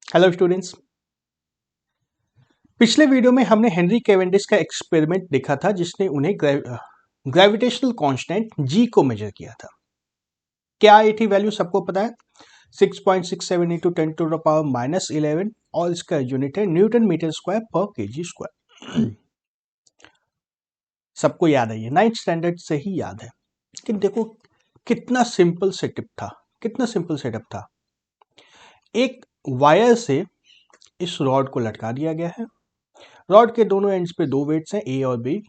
Hello students. पिछले video में हमने हेनरी कैवेंडिश का एक्सपेरिमेंट देखा था जिसने उन्हें ग्रेविटेशनल कांस्टेंट जी को मेजर किया था। क्या आई थी वैल्यू सबको पता है, 6.67 इंटू 10 टू द पावर -11 और इसका यूनिट है न्यूटन मीटर स्क्वायर पर केजी स्क्वायर। सबको याद है, ये 9th स्टैंडर्ड से ही याद है। लेकिन देखो कितना सिंपल सेटअप था। एक वायर से इस रॉड को लटका दिया गया है। रॉड के दोनों एंड्स पे दो वेट्स हैं, ए और बी,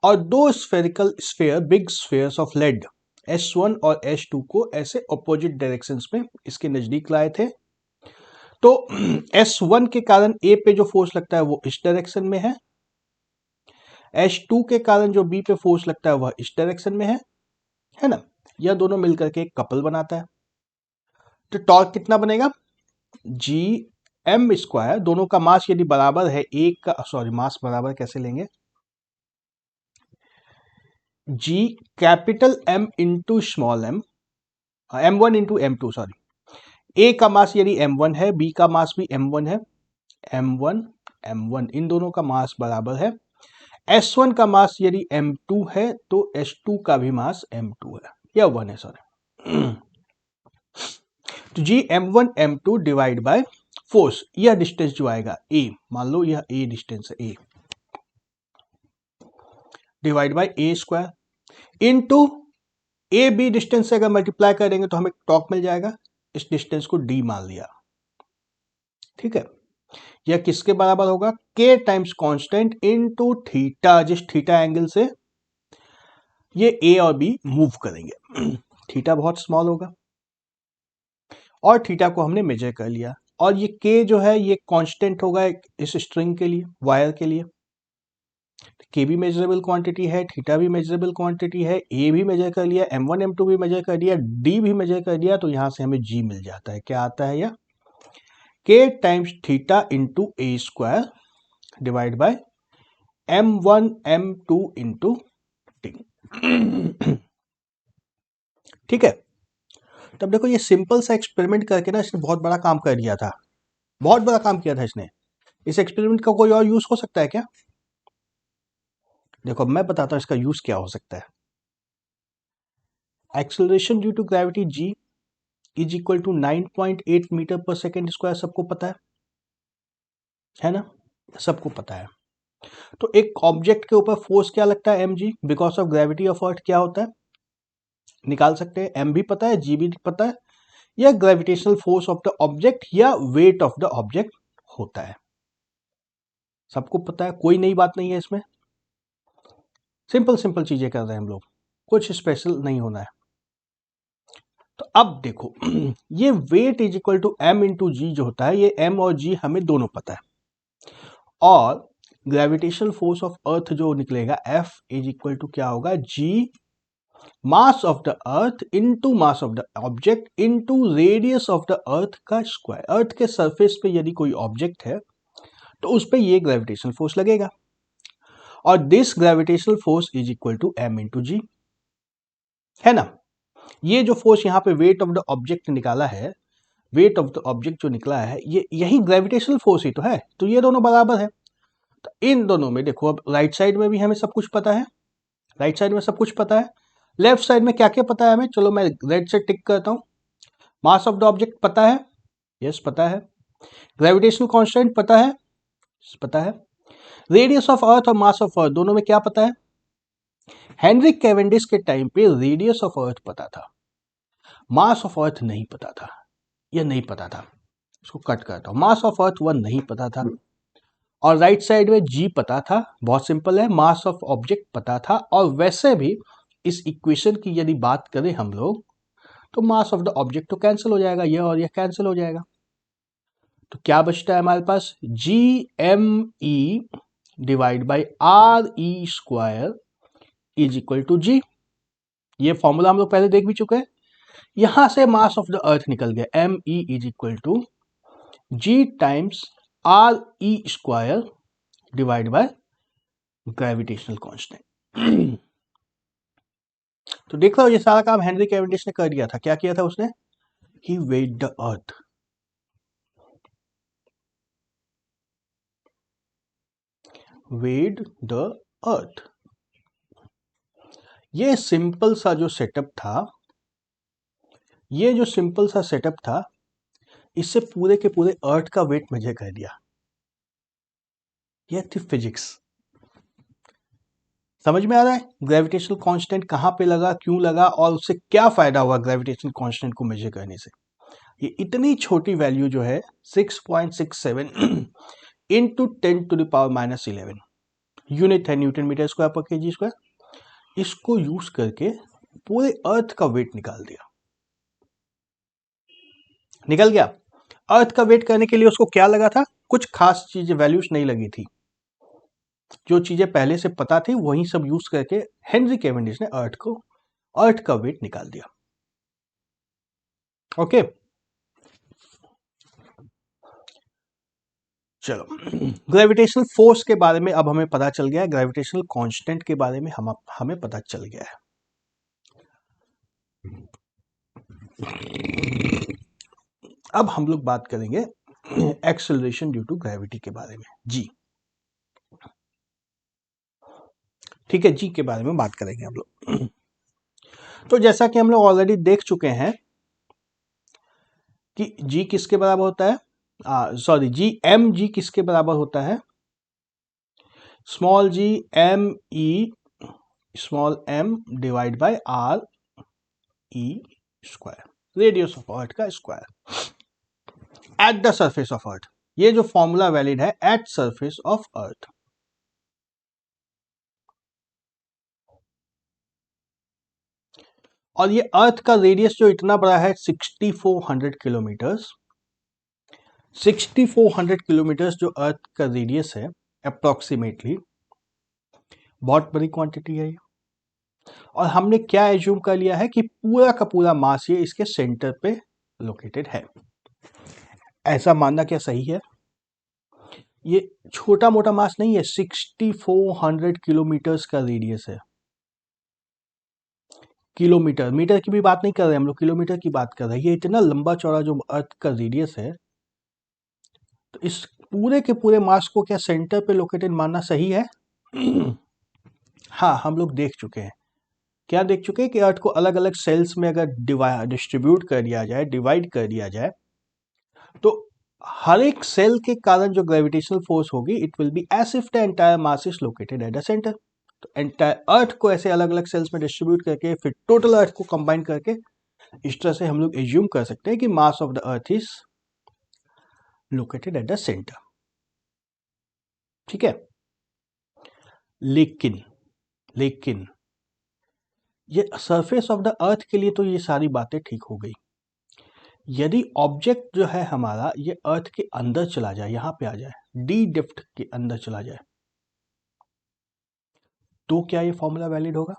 और दो spherical sphere, big spheres of lead S1 और S2 को ऐसे ऑपोजिट डायरेक्शंस में इसके नजदीक लाए थे। तो S1 के कारण A पे जो फोर्स लगता है वो इस डायरेक्शन में है, S2 के कारण जो B पे फोर्स लगता है वह इस डायरेक्शन में है ना। यह दोनों मिलकर के एक कपल बनाता है। तो टॉर्क कितना बनेगा, जी एम स्क्वायर। दोनों का मास यदि बराबर है, एक का मास बराबर कैसे लेंगे, g capital M into small m, M1 into M2 A का मास यदि M1 है, बी का मास भी M1 है, M1 इन दोनों का मास बराबर है। S1 का मास यदि M2 है तो S2 का भी मास M2 है, या 1 है तो G M1 M2 divide by force, यह डिस्टेंस जो आएगा A, मान लो यह A डिस्टेंस है, A divide by A square into A B distance से अगर मल्टीप्लाई करेंगे तो हमें टॉर्क मिल जाएगा। इस डिस्टेंस को डी मान लिया, ठीक है। यह किसके बराबर होगा, के टाइम्स कांस्टेंट इनटू थीटा, जिस थीटा एंगल से ये ए और बी मूव करेंगे। थीटा बहुत स्मॉल होगा और थीटा को हमने मेजर कर लिया, और ये के जो है ये कांस्टेंट होगा इस स्ट्रिंग के लिए, वायर के लिए। के भी मेजरेबल क्वांटिटी है, थीटा भी मेजरेबल क्वांटिटी है, ए भी मेजर कर लिया, M1 M2 भी मेजर कर दिया, डी भी मेजर कर दिया, तो यहां से हमें जी मिल जाता है। क्या आता है, यह के टाइम्स थीटा इंटू ए square divide bye M1 M2 into T. ठीक है। तब देखो ये सिंपल सा एक्सपेरिमेंट करके ना इसने बहुत बड़ा काम कर दिया था, बहुत बड़ा काम किया था इसने। इस एक्सपेरिमेंट का कोई और यूज हो सकता है क्या? देखो मैं बताता हूं इसका यूज क्या हो सकता है। Acceleration due to gravity g is equal to 9.8 metre per second square, सबको पता है ना, सबको पता है। तो एक ऑब्जेक्ट के ऊपर फोर्स क्या लगता है, mg, because of gravity of अर्थ क्या होता है, निकाल सकते हैं। m भी पता है, g भी पता है। यह gravitational force of the object या वेट ऑफ द ऑब्जेक्ट होता है, सबको पता है, कोई नई बात नहीं है इसमें। सिंपल सिंपल चीजें कर रहे हैं हम लोग, कुछ स्पेशल नहीं होना है। तो अब देखो ये weight is equal to m into g जो होता है, ये m और g हमें दोनों पता है, और ग्रेविटेशनल फोर्स ऑफ अर्थ जो निकलेगा F इज इक्वल टू क्या होगा, g mass of the earth into mass of the object into radius of the अर्थ का स्क्वायर। अर्थ के सरफेस पे यदि कोई ऑब्जेक्ट है तो उस पर ये ग्रेविटेशनल फोर्स लगेगा, और this gravitational force is equal to m into g, है ना। ये जो फोर्स यहाँ पे वेट ऑफ द ऑब्जेक्ट निकाला है, वेट ऑफ द ऑब्जेक्ट जो निकला है, ये यही ग्रेविटेशनल फोर्स ही तो है, तो ये दोनों बराबर है। तो इन दोनों में देखो, अब राइट साइड में भी हमें सब कुछ पता है, राइट साइड में सब कुछ पता है, लेफ्ट साइड में क्या क्या पता है हमें, चलो मैं रेड से टिक करता हूं। मास ऑफ द ऑब्जेक्ट पता है, यस पता है। ग्रेविटेशनल कांस्टेंट पता है, पता है। रेडियस ऑफ अर्थ और मास ऑफ अर्थ दोनों में क्या पता है, हेनरी कैवेंडिश के टाइम पे रेडियस ऑफ अर्थ पता था, मास ऑफ अर्थ नहीं पता था, यह नहीं पता था। इसको कट करता हूं, मास ऑफ अर्थ 1 नहीं पता था, और राइट साइड में जी पता था, बहुत सिंपल है, मास ऑफ ऑब्जेक्ट पता था। और वैसे भी इस इक्वेशन की यदि बात करें हम लोग तो मास ऑफ द ऑब्जेक्ट तो कैंसिल हो जाएगा, यह और यह कैंसिल हो जाएगा। तो क्या बचता है हमारे पास, G M E divide by R E square is equal to G. ये फॉर्मूला हम लोग पहले देख भी चुके हैं। यहां से मास ऑफ द अर्थ निकल गया, M E is equal to G times R E square divide by gravitational constant. तो देख लो ये सारा काम हेनरी कैवेंडिश ने कर दिया था। क्या किया था उसने, he weighed the earth, weighed the earth। ये सिंपल सा जो सेटअप था, इससे पूरे के पूरे अर्थ का वेट मेजर कर दिया। यह थी फिजिक्स। समझ में आ रहा है ग्रेविटेशनल कांस्टेंट कहाँ पे लगा, क्यों लगा, और उससे क्या फायदा हुआ ग्रेविटेशनल कांस्टेंट को मेजर करने से। ये इतनी छोटी वैल्यू जो है 6.67 इंटू 10⁻⁻11 यूनिट है न्यूटन मीटर स्क्वायर पर केजी स्क्वायर। इसको यूज करके पूरे अर्थ का वेट निकाल दिया। निकल गया। अर्थ का वेट करने के लिए उसको क्या लगा था, कुछ खास चीजें वैल्यूज नहीं लगी थी, जो चीजें पहले से पता थी वही सब यूज करके हेनरी कैवेंडिश ने अर्थ का वेट निकाल दिया। ओके चलो, ग्रेविटेशनल फोर्स के बारे में अब हमें पता चल गया है, ग्रेविटेशनल कांस्टेंट के बारे में हमें पता चल गया है। अब हम लोग बात करेंगे एक्सेलरेशन ड्यू टू ग्रेविटी के बारे में, जी। ठीक है, जी के बारे में बात करेंगे हम लोग। तो जैसा कि हम लोग ऑलरेडी देख चुके हैं कि जी किसके बराबर होता है, जी किसके बराबर होता है, small G M E small M divide by R E square, radius of earth का square at the surface of earth. ये जो फॉर्मूला वैलिड है एट सरफेस ऑफ अर्थ। और ये अर्थ का रेडियस जो इतना बड़ा है 6400 किलोमीटर्स, 6400 किलोमीटर्स जो अर्थ का रेडियस है अप्रोक्सीमेटली, बहुत बड़ी क्वांटिटी है ये। और हमने क्या एज्यूम कर लिया है कि पूरा का पूरा मास ये इसके सेंटर पे लोकेटेड है। ऐसा मानना क्या सही है? ये छोटा मोटा मास नहीं है, 6400 किलोमीटर्स का रेडियस है। किलोमीटर, मीटर की भी बात नहीं कर रहे हम लोग, किलोमीटर की बात कर रहे हैं। ये इतना लंबा चौड़ा जो अर्थ का रेडियस है, तो इस पूरे के पूरे मास को क्या सेंटर पे लोकेटेड मानना सही है? हाँ, हम लोग देख चुके हैं। क्या देख चुके हैं कि अर्थ को अलग अलग सेल्स में अगर डिस्ट्रीब्यूट कर दिया जाए, डिवाइड कर दिया जाए, तो हर एक सेल के कारण जो ग्रेविटेशनल फोर्स होगी, it will be as if the entire mass is located at the centre. तो एंटायर अर्थ को ऐसे अलग अलग सेल्स में डिस्ट्रीब्यूट करके फिर टोटल अर्थ को कंबाइन करके इस तरह से हम लोग एज्यूम कर सकते हैं कि मास of the earth is located at the centre. ठीक है, लेकिन ये सरफेस ऑफ द अर्थ के लिए तो ये सारी बातें ठीक हो गई। यदि ऑब्जेक्ट जो है हमारा ये अर्थ के अंदर चला जाए, यहां पे आ जाए, डी डेप्थ के अंदर चला जाए, तो क्या ये फॉर्मूला वैलिड होगा?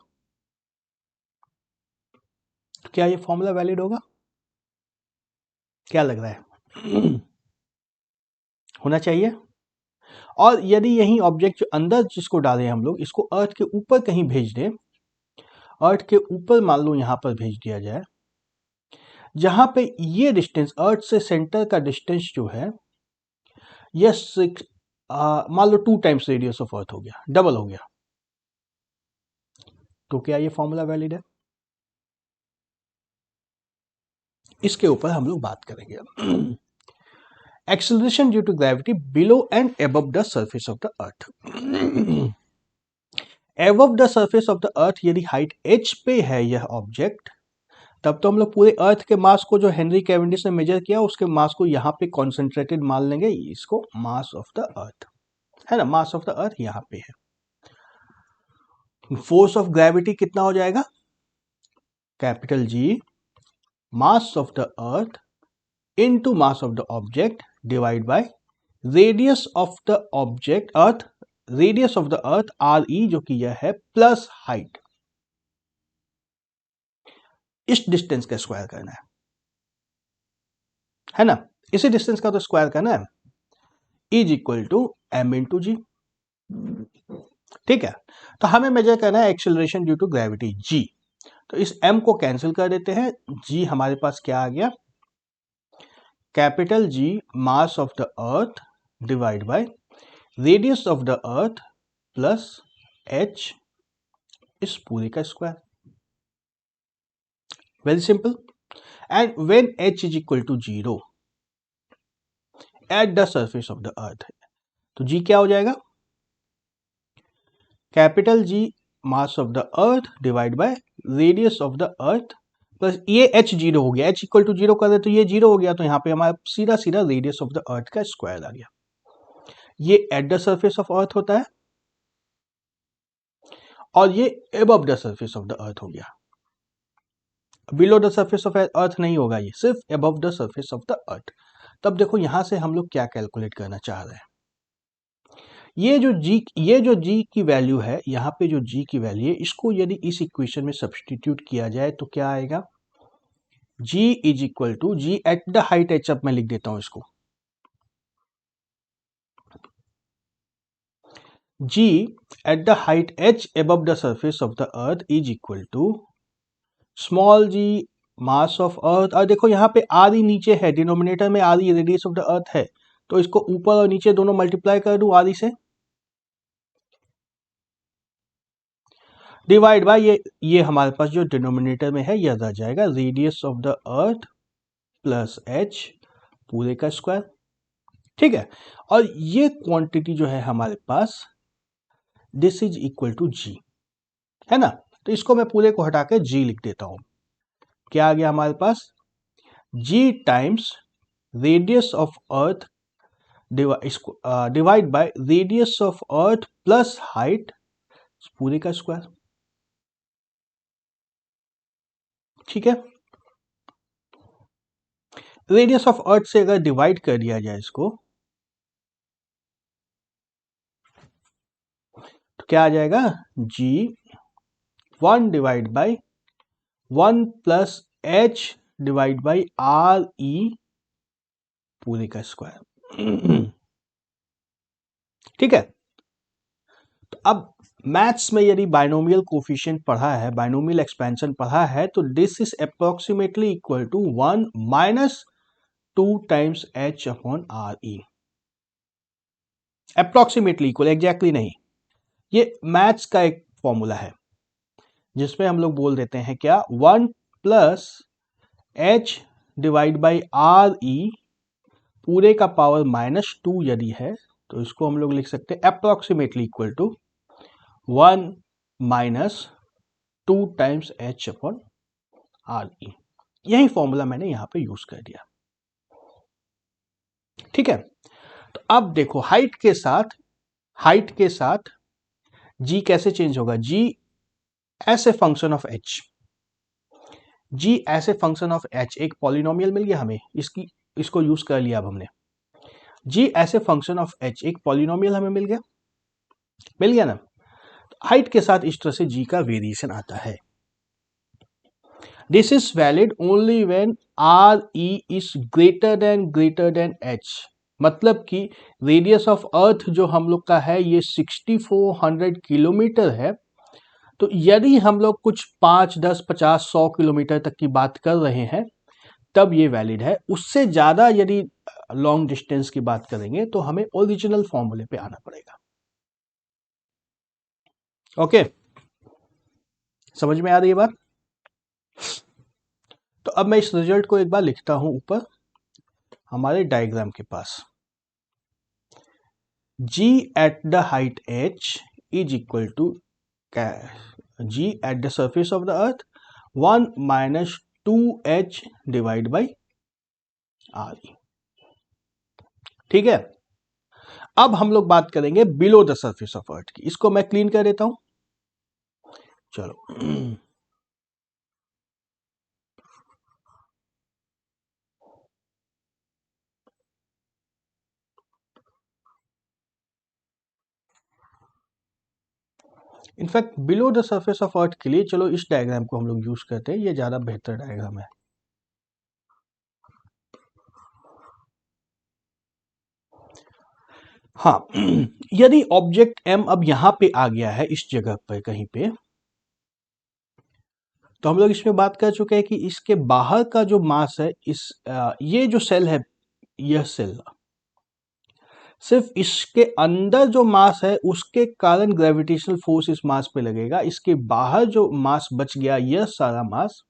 क्या लग रहा है? होना चाहिए। और यदि यही ऑब्जेक्ट जो अंदर जिसको डाले हम लोग, इसको अर्थ के ऊपर कहीं भेज दें, अर्थ के ऊपर मान लो यहां पर भेज दिया जाए, जहां पे ये डिस्टेंस अर्थ से सेंटर का डिस्टेंस जो है ये मान लो 2 टाइम्स रेडियस ऑफ अर्थ हो गया, डबल हो गया, तो क्या ये फॉर्मूला वैलिड है? इसके ऊपर हम लोग बात करेंगे। Acceleration due to gravity below and above the surface of the earth. Above the surface of the earth यदि हाइट h पे है यह ऑब्जेक्ट, तब तो हम लोग पूरे अर्थ के मास को जो हेनरी कैवेंडिश ने मेजर किया उसके मास को यहाँ पे कॉन्सेंट्रेटेड मान लेंगे, इसको मास ऑफ द अर्थ है ना, मास ऑफ द अर्थ यहाँ पे है। फोर्स ऑफ ग्रेविटी कितना हो जाएगा? Capital G mass of the earth into mass of the object divide by radius of the object earth, radius of the earth R E, जो कि यह है, प्लस हाइट। इस डिस्टेंस का स्क्वायर करना है ना, इसी डिस्टेंस का तो स्क्वायर करना है, is equal to M into G. ठीक है, तो हमें मेजर करना है acceleration due to gravity G. तो इस m को कैंसिल कर देते हैं, g हमारे पास क्या आ गया, capital G mass of the earth divide by radius of the earth plus h इस पूरे का square. Very simple. And when h is equal to 0 at the surface of the earth, तो जी क्या हो जाएगा? Capital G mass of the earth divide by radius of the earth plus ये h 0 हो गया, एच इक्वल टू 0 कर दे तो ये 0 हो गया, तो यहाँ पे हमारा सीधा सीधा रेडियस ऑफ द अर्थ का स्क्वायर आ गया। ये एट द सरफेस ऑफ अर्थ होता है और ये above the surface of the अर्थ हो गया। बिलो द सरफेस ऑफ अर्थ नहीं होगा, ये सिर्फ above the surface of the अर्थ। तब देखो यहां से हम लोग क्या कैलकुलेट करना चाह रहे हैं। ये जो g की वैल्यू है, यहाँ पे जो g की वैल्यू है, इसको यदि इस इक्वेशन में सब्स्टिट्यूट किया जाए तो क्या आएगा? g is equal to g at the height h, अब मैं लिख देता हूं इसको, g at the height h above the surface of the earth is equal to small g mass of earth. और देखो यहाँ पे आर ही नीचे है, डिनोमिनेटर में आर ही रेडियस ऑफ द अर्थ है, तो इसको ऊपर और नीचे दोनों मल्टीप्लाई कर दूं आर से, डिवाइड बाय ये हमारे पास जो डिनोमिनेटर में है यह रह जाएगा radius of the earth plus H पूरे का स्क्वायर। ठीक है, और ये क्वांटिटी जो है हमारे पास दिस इज इक्वल टू जी, है ना? तो इसको मैं पूरे को हटा के जी लिख देता हूं। क्या आ गया हमारे पास? G times radius of earth divide by radius of earth plus height पूरे का स्क्वायर। ठीक है, रेडियस ऑफ अर्थ से अगर डिवाइड कर दिया जाए इसको तो क्या आ जाएगा? G 1 divide by 1 plus H divide by R ई पूरे का स्क्वायर। ठीक है, तो अब मैथ्स में यदि बाइनोमियल कोफिशिएंट पढ़ा है, बाइनोमियल एक्सपेंशन पढ़ा है, तो this is approximately equal to 1 minus 2 times H upon R E. Approximately equal, exactly नहीं। ये मैथ्स का एक फॉर्मूला है जिसमें हम लोग बोल देते हैं क्या, 1 plus H divide by R ई पूरे का पावर -2 यदि है तो इसको हम लोग लिख सकते हैं approximately equal to 1 minus 2 times H upon R E. यही फॉर्मूला मैंने यहां पे यूज कर दिया। ठीक है, तो अब देखो हाइट के साथ जी कैसे चेंज होगा? G as a function of H, G as a function of H, एक पॉलिनोमियल मिल गया हमें, इसको यूज कर लिया अब हमने। G as a function of H, एक पॉलिनोमियल हमें मिल गया ना। हाइट के साथ इस तरह से जी का वेरिएशन आता है। This is valid only when are E is greater than H. मतलब कि रेडियस ऑफ अर्थ जो हम लोग का है ये 6400 किलोमीटर है, तो यदि हम लोग कुछ 5, 10, 50, 100 किलोमीटर तक की बात कर रहे हैं तब ये वैलिड है। उससे ज्यादा यदि लॉन्ग डिस्टेंस की बात करेंगे तो हमें ओरिजिनल फॉर्मूले पे आना पड़ेगा। ओके, समझ में आ रही है बात? तो अब मैं इस रिजल्ट को एक बार लिखता हूं ऊपर हमारे डायग्राम के पास। G at the height h is equal to G at the surface of the earth 1 minus 2h divided by RE। ठीक है, अब हम लोग बात करेंगे बिलो द सरफेस ऑफ अर्थ की। इसको मैं क्लीन कर देता हूं, चलो। In fact below the surface of अर्थ के लिए चलो इस डायग्राम को हम लोग यूज करते हैं, ये ज्यादा बेहतर डायग्राम है। हाँ, यदि ऑब्जेक्ट m अब यहां पे आ गया है इस जगह पर कहीं पे, तो हम लोग इसमें बात कर चुके हैं कि इसके बाहर का जो मास है, ये जो सेल है, यह सेल सिर्फ इसके अंदर जो मास है उसके कारण ग्रेविटेशनल फोर्स इस मास पे लगेगा, इसके बाहर जो मास बच गया यह सारा मास,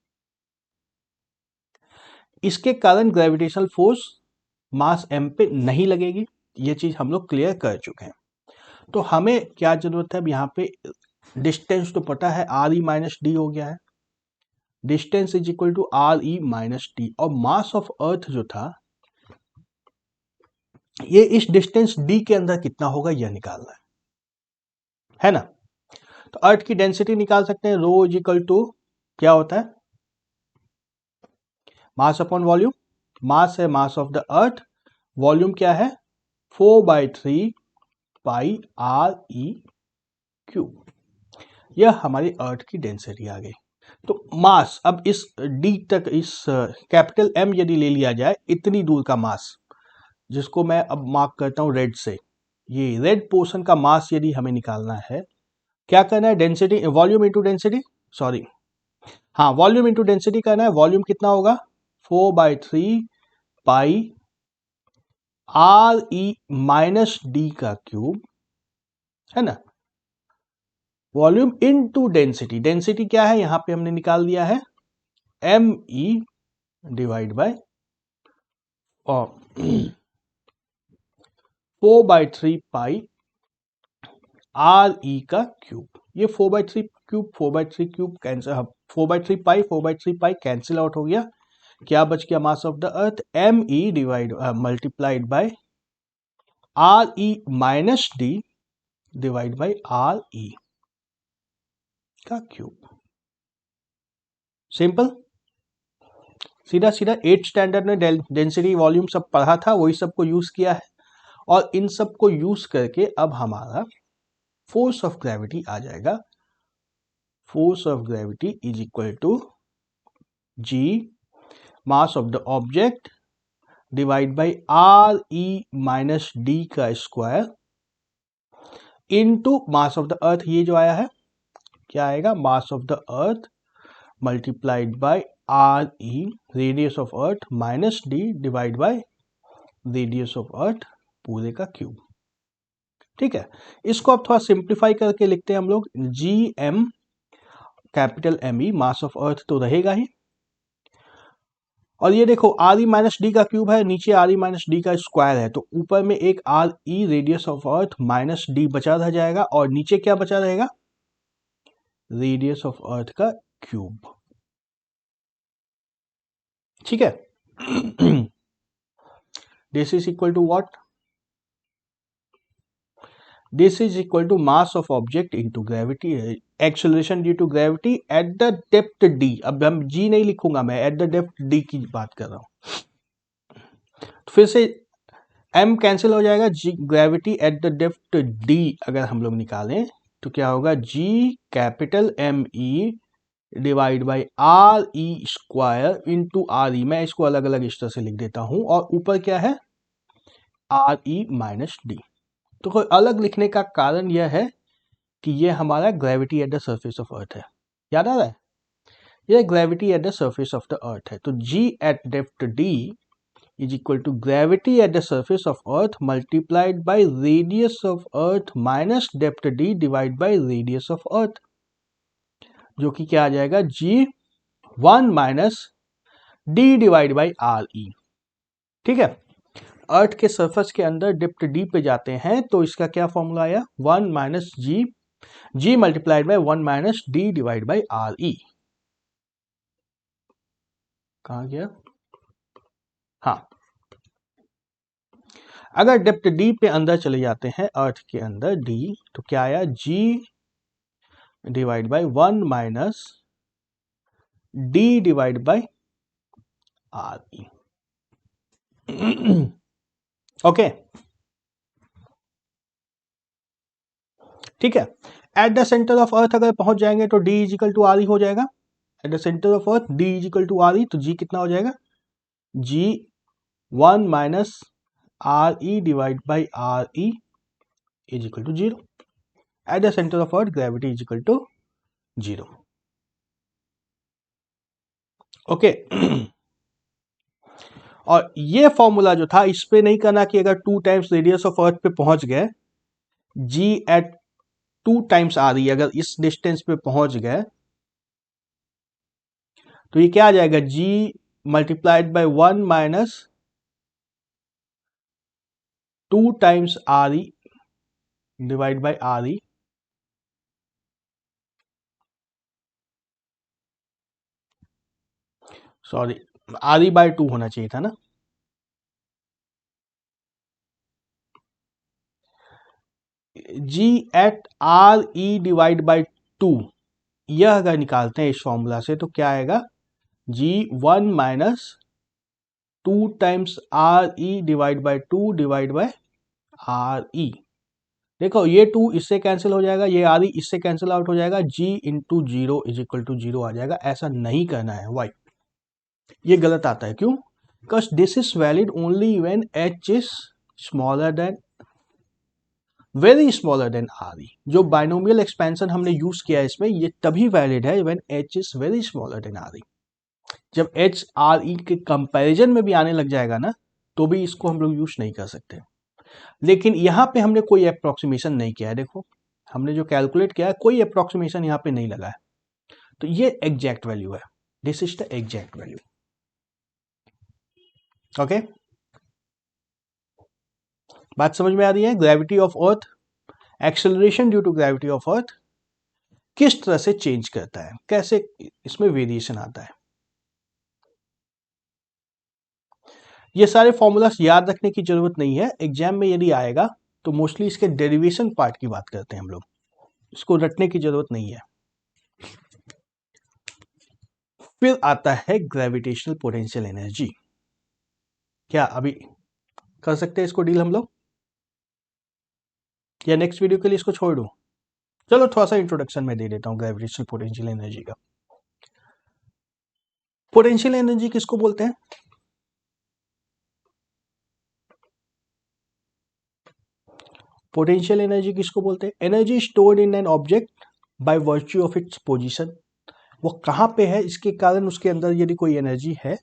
इसके कारण ग्रेविटेशनल फोर्स मास m पे नहीं लगेगी। ये चीज हम लोग क्लियर कर चुके हैं। तो हमें क्या जरूरत है, अब यहाँ पे डिस्टेंस तो पता है आर ई माइनस डी हो गया है, distance is equal to R E minus D, और मास ऑफ अर्थ जो था ये इस डिस्टेंस डी के अंदर कितना होगा यह निकालना है ना। तो अर्थ की डेंसिटी निकाल सकते हैं, रो इज इक्वल टू क्या होता है, मास अपॉन वॉल्यूम, मास है मास ऑफ द अर्थ, वॉल्यूम क्या है 4/3 पाई आर ई क्यूब, यह हमारी अर्थ की डेंसिटी आ गई। तो मास, अब इस डी तक, इस कैपिटल एम यदि ले लिया जाए, इतनी दूर का मास, जिसको मैं अब मार्क करता हूं रेड से, ये रेड पोर्शन का मास यदि हमें निकालना है, क्या करना है, density volume into density, sorry हाँ वॉल्यूम इंटू डेंसिटी करना है। वॉल्यूम कितना होगा 4/3 pi R E minus D का क्यूब, है ना, वॉल्यूम इनटू डेंसिटी, डेंसिटी क्या है यहां पे हमने निकाल दिया है M E divide by 4/3 pi R E का क्यूब, ये 4/3 cube 4/3 cube cancel, 4/3 pi cancel out हो गया, क्या बच गया mass of the earth M E divide multiplied by R E minus D divide by R E का cube. Simple, सीधा सीधा 8th स्टैंडर्ड में डेंसिटी वॉल्यूम सब पढ़ा था, वही सबको यूज किया है, और इन सब को यूज करके अब हमारा फोर्स ऑफ ग्रेविटी आ जाएगा। Force of gravity is equal to G mass of the object divide by R E minus D का square into mass of the earth, ये जो आया है क्या आएगा, mass of the earth multiplied by R E radius of earth minus D divide by radius of earth पूरे का cube. ठीक है, इसको अब थोड़ा सिंप्लीफाई करके लिखते हैं हम लोग, G M capital M E, mass of earth तो रहेगा ही, और ये देखो आर ई माइनस डी का क्यूब है, नीचे आर ई माइनस डी का स्क्वायर है, तो ऊपर में एक R E radius of earth minus D बचा रह जाएगा, और नीचे क्या बचा रहेगा, रेडियस ऑफ अर्थ का क्यूब। ठीक है, this is equal to what, this is equal to mass of object into gravity, acceleration due to gravity at the depth D, अब हम जी नहीं लिखूंगा मैं, एट द डेप्थ डी की बात कर रहा हूं, तो फिर से m कैंसिल हो जाएगा, G gravity at the depth d अगर हम लोग निकालें तो क्या होगा, g capital M E divide by R E square into R E, मैं इसको अलग अलग इस तरह से लिख देता हूं, और ऊपर क्या है आर ई माइनस डी। तो कोई अलग लिखने का कारण यह है कि यह हमारा gravity at the surface of अर्थ है, याद आ रहा है, यह gravity at the surface of the earth है। तो g eight depth d is equal to gravity at the surface of earth multiplied by radius of earth minus depth d divided by radius of earth, जो कि क्या आ जाएगा g1 minus d divide by R ई। ठीक है, अर्थ के surface के अंदर डेप्थ d पे जाते हैं तो इसका क्या फॉर्मूला आया, 1 minus g multiplied by 1 minus d divide by R E, कहा गया, हाँ, अगर डेप्थ डी पे अंदर चले जाते हैं अर्थ के अंदर डी, तो क्या आया G divide by 1 minus D divide by R E. Okay, ठीक है, at the centre of earth अगर पहुंच जाएंगे तो D is equal to R E हो जाएगा, at the centre of earth D is equal to R E, तो जी कितना हो जाएगा, G 1 minus R E divide by R E is equal to 0, at the centre of earth gravity is equal to 0। Okay, और ये formula जो था इस पे नहीं करना कि अगर 2 टाइम्स रेडियस ऑफ अर्थ पे पहुंच गए, जी एट 2 टाइम्स आ रही है, अगर इस डिस्टेंस पे पहुंच गए तो ये क्या आ जाएगा, G multiplied by 1 minus 2 times R E divide by R E, sorry R E by 2 होना चाहिए था ना, G at R E divide by 2, यह अगर निकालते हैं इस फॉर्मूला से तो क्या आएगा, जी 1 minus 2 times R E divide by 2 divide by R ई। देखो ये 2 इससे कैंसिल हो जाएगा, ये आर ई इससे कैंसिल आउट हो जाएगा, G into zero is equal to zero आ जाएगा। ऐसा नहीं करना है, वाई, ये गलत आता है, क्यों, because this is valid only when h is smaller than, very smaller than R E. जो बाइनोमियल एक्सपेंशन हमने यूज किया है इसमें, ये तभी वैलिड है when h is very smaller than R E. जब एच आर ई के कंपैरिजन में भी आने लग जाएगा ना, तो भी इसको हम लोग यूज नहीं कर सकते। लेकिन यहाँ पे हमने कोई अप्रोक्सीमेशन नहीं किया है, देखो हमने जो कैलकुलेट किया है कोई अप्रोक्सीमेशन यहाँ पे नहीं लगा है, तो ये एग्जैक्ट वैल्यू है, this is the exact value. Okay, बात समझ में आ रही है। Gravity of earth, acceleration due to gravity of earth किस तरह से चेंज करता है, कैसे इसमें वेरिएशन आता है, ये सारे फॉर्मूलास याद रखने की जरूरत नहीं है। एग्जाम में यदि आएगा तो मोस्टली इसके डेरिवेशन पार्ट की बात करते हैं हम लोग, इसको रटने की जरूरत नहीं है। फिर आता है ग्रेविटेशनल पोटेंशियल एनर्जी। क्या अभी कर सकते हैं इसको डील हम लोग, या नेक्स्ट वीडियो के लिए इसको छोड़ दूं? चलो थोड़ा सा इंट्रोडक्शन में दे देता हूं ग्रेविटेशनल पोटेंशियल एनर्जी का। पोटेंशियल एनर्जी किसको बोलते हैं? पोटेंशियल एनर्जी किसको बोलते हैं? Energy stored in an object by virtue of its position. वो कहां पे है, इसके कारण उसके अंदर यदि कोई एनर्जी है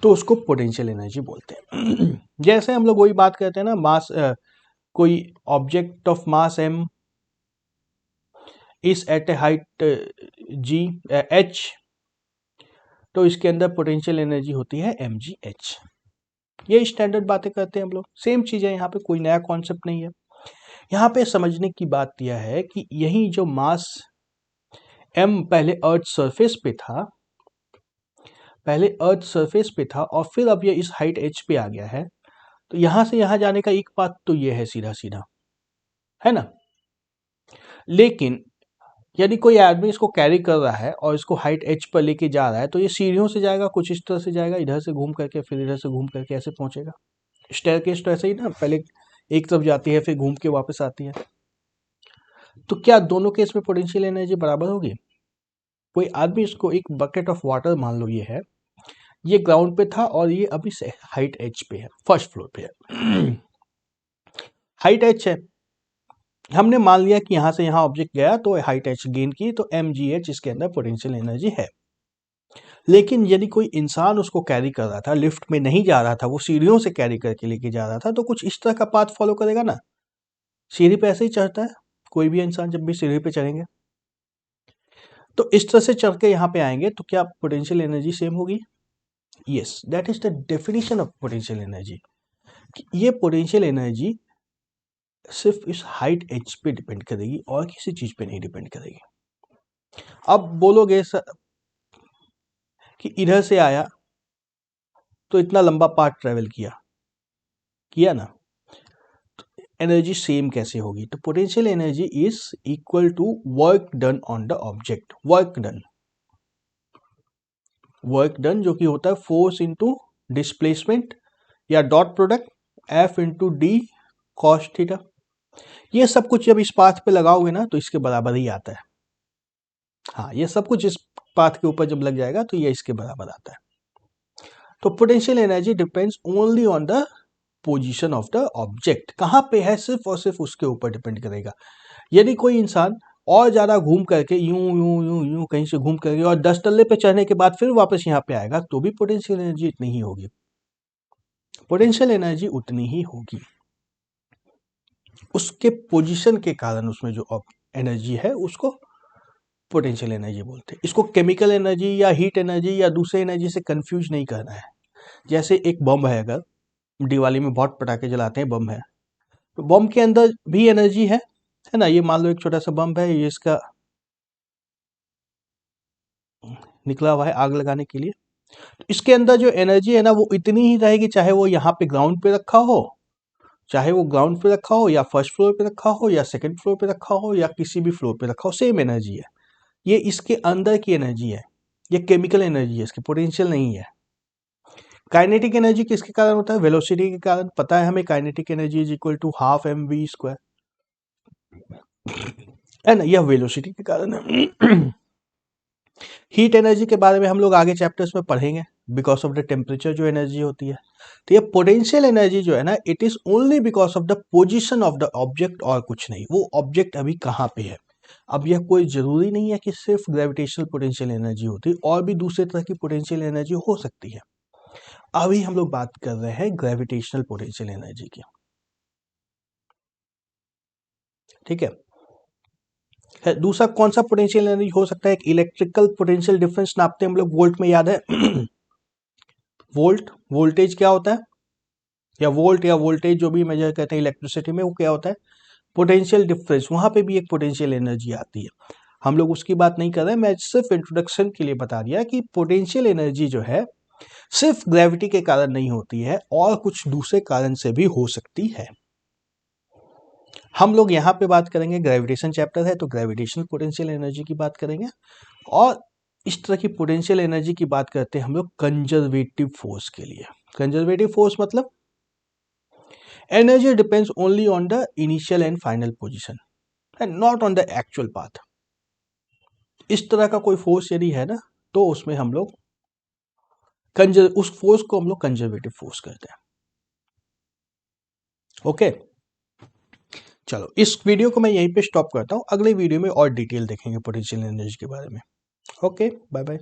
तो उसको पोटेंशियल एनर्जी बोलते हैं। जैसे हम लोग वही बात करते हैं ना, मास, कोई object of mass m is at a height g h, तो इसके अंदर पोटेंशियल एनर्जी होती है mgh। ये स्टैंडर्ड बातें करते हैं हम लोग, सेम चीज है, यहाँ पे कोई नया कॉन्सेप्ट नहीं है। यहाँ पे समझने की बात यह है कि यही जो मास m पहले अर्थ सरफेस पे था, पहले अर्थ सरफेस पे था और फिर अब ये इस हाइट h पे आ गया है, तो यहां से यहां जाने का एक पाथ तो ये है सीधा सीधा, है ना। लेकिन यदि कोई आदमी इसको कैरी कर रहा है और इसको हाइट h पर लेके जा रहा है, तो ये सीढ़ियों से जाएगा, कुछ इस तरह से जाएगा, इधर से घूम करके फिर इधर से घूम करके ऐसे पहुंचेगा। स्टेयरकेस तो ऐसे ही ना, पहले एक तरफ जाती है फिर घूम के वापस आती है। तो क्या दोनों केस में पोटेंशियल एनर्जी बराबर होगी? कोई आदमी इसको एक बकेट ऑफ वाटर मान लो ये है, ये ग्राउंड पे था और ये अभी से हाइट h पे है, फर्स्ट फ्लोर पे है। हाइट h है, हमने मान लिया कि यहां से यहां ऑब्जेक्ट गया तो हाइट h गेन की, तो mgh इसके अंदर पोटेंशियल एनर्जी है। लेकिन यदि कोई इंसान उसको कैरी कर रहा था, लिफ्ट में नहीं जा रहा था, वो सीढ़ियों से कैरी करके लेके जा रहा था, तो कुछ इस तरह का पाथ फॉलो करेगा ना। सीढ़ी पे ऐसे ही चढ़ता है कोई भी इंसान, जब भी सीढ़ी पे चढ़ेंगे तो इस तरह से चढ़ के यहाँ पे आएंगे, तो क्या पोटेंशियल एनर्जी सेम होगी? Yes, that is the definition of potential energy. ये पोटेंशियल एनर्जी सिर्फ इस हाइट h पे डिपेंड करेगी और किसी चीज पे नहीं डिपेंड करेगी। अब बोलोगे सर कि इधर से आया तो इतना लंबा पाथ ट्रेवल किया ना, तो एनर्जी सेम कैसे होगी? तो potential energy is equal to work done on the object. Work done जो कि होता है फोर्स इंटू डिस्प्लेसमेंट या dot product F into D cos theta. ये सब कुछ जब इस पाथ पे लगाओगे ना तो इसके बराबर ही आता है। हाँ, ये सब कुछ इस पाथ के ऊपर जब लग जाएगा तो ये इसके बराबर आता है। तो potential energy depends only on the position of the object, कहाँ पे है सिर्फ और सिर्फ उसके ऊपर डिपेंड करेगा। यदि कोई इंसान और ज्यादा घूम करके यूं यूं यूं यूं कहीं से घूम करके और 10 तल्ले पे चढ़ने के बाद फिर वापस यहाँ पे आएगा, तो भी पोटेंशियल एनर्जी इतनी ही होगी। पोटेंशियल एनर्जी उतनी ही होगी, उसके पोजीशन के कारण उसमें जो एनर्जी है उसको पोटेंशियल एनर्जी बोलते हैं। इसको केमिकल एनर्जी या हीट एनर्जी या दूसरे एनर्जी से कंफ्यूज नहीं करना है। जैसे एक बम है, अगर दिवाली में बहुत पटाखे जलाते हैं, बम है, तो बम के अंदर भी एनर्जी है ना। ये मान लो एक छोटा सा बम है, ये इसका निकला हुआ है आग लगाने के लिए, तो इसके अंदर जो एनर्जी है ना वो इतनी ही रहेगी, चाहे वो यहाँ पे ग्राउंड पे रखा हो, चाहे वो ग्राउंड पे रखा हो या फर्स्ट फ्लोर पे रखा हो या सेकंड फ्लोर पे रखा हो या किसी भी फ्लोर पे रखा हो, सेम एनर्जी है। ये इसके अंदर की एनर्जी है, ये केमिकल एनर्जी है, इसकी पोटेंशियल नहीं है। काइनेटिक एनर्जी किसके कारण होता है? वेलोसिटी के कारण। पता है हमें kinetic energy is equal to half mv², है ना, यह वेलोसिटी के कारण है। हीट एनर्जी के बारे में हम लोग आगे चैप्टर्स में पढ़ेंगे, बिकॉज ऑफ द टेम्परेचर जो एनर्जी होती है। तो ये पोटेंशियल एनर्जी जो है ना, it is only because of the position of the object, और कुछ नहीं। वो ऑब्जेक्ट अभी कहाँ पे है। अब यह कोई जरूरी नहीं है कि सिर्फ ग्रेविटेशनल पोटेंशियल एनर्जी होती है, और भी दूसरे तरह की पोटेंशियल एनर्जी हो सकती है। अभी हम लोग बात कर रहे हैं ग्रेविटेशनल पोटेंशियल एनर्जी की, ठीक है। दूसरा कौन सा पोटेंशियल एनर्जी हो सकता है? एक इलेक्ट्रिकल पोटेंशियल डिफरेंस नापते हैं हम लोग वोल्ट में, याद है? वोल्ट, वोल्टेज क्या होता है, या वोल्ट या वोल्टेज जो भी मेजर करते हैं इलेक्ट्रिसिटी में, वो क्या होता है? Potential difference. वहां पे भी एक पोटेंशियल एनर्जी आती है, हम लोग उसकी बात नहीं कर रहे हैं। मैं सिर्फ इंट्रोडक्शन के लिए बता दिया कि पोटेंशियल एनर्जी जो है सिर्फ ग्रेविटी के कारण नहीं होती है, और कुछ दूसरे कारण से भी हो सकती है। हम लोग यहाँ पे बात करेंगे, ग्रेविटेशन चैप्टर है तो ग्रेविटेशनल पोटेंशियल एनर्जी की बात करेंगे, और इस तरह की पोटेंशियल एनर्जी की बात करते हैं हम लोग कंजर्वेटिव फोर्स के लिए। कंजर्वेटिव फोर्स मतलब energy depends only on the initial and final position and not on the actual path. इस तरह का कोई फोर्स यदि है ना, तो उसमें हम लोग उस फोर्स को हम लोग कंजर्वेटिव फोर्स कहते हैं। ओके, चलो इस वीडियो को मैं यहीं पे स्टॉप करता हूँ। अगले वीडियो में और डिटेल देखेंगे पोटेंशियल एनर्जी के बारे में। Okay, bye bye.